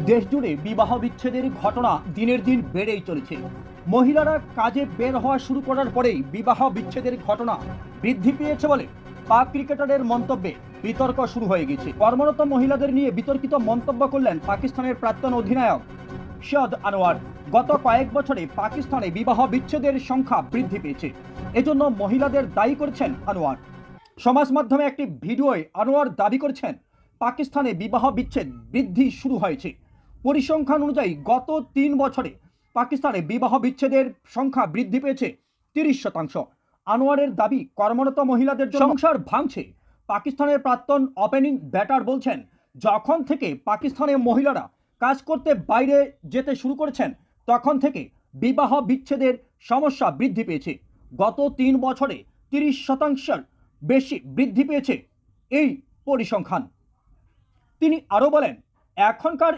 দেশজুড়ে বিবাহ বিচ্ছেদের ঘটনা দিনের দিন বেড়েই চলেছে। মহিলারা কাজে বের হওয়া শুরু করার পরেই বিবাহ বিচ্ছেদের ঘটনা বৃদ্ধি পেয়েছে বলে পাক ক্রিকেটারের মন্তব্যে বিতর্ক শুরু হয়ে গেছে। কর্মরত মহিলাদের নিয়ে বিতর্কিত মন্তব্য করলেন পাকিস্তানের প্রাক্তন অধিনায়ক শদ আনোয়ার। গত কয়েক বছরে পাকিস্তানে বিবাহ বিচ্ছেদের সংখ্যা বৃদ্ধি পেয়েছে, এজন্য মহিলাদের দায়ী করেছেন আনোয়ার। সমাজ মাধ্যমে একটি ভিডিওয় আনোয়ার দাবি করেছেন পাকিস্তানে বিবাহ বিচ্ছেদ বৃদ্ধি শুরু হয়েছে। পরিসংখ্যান অনুযায়ী গত 3 বছরে পাকিস্তানে বিবাহ বিচ্ছেদের সংখ্যা বৃদ্ধি পেয়েছে 30%। আনোয়ারের দাবি, কর্মরত মহিলাদের জন্য সংসার ভাঙছে। পাকিস্তানের প্রাক্তন ওপেনিং ব্যাটার বলছেন, যখন থেকে পাকিস্তানের মহিলারা কাজ করতে বাইরে যেতে শুরু করেছেন তখন থেকে বিবাহ বিচ্ছেদের সমস্যা বৃদ্ধি পেয়েছে। গত 3 বছরে 30% বেশি বৃদ্ধি পেয়েছে এই পরিসংখ্যান। তিনি আরও বলেন, এখনকার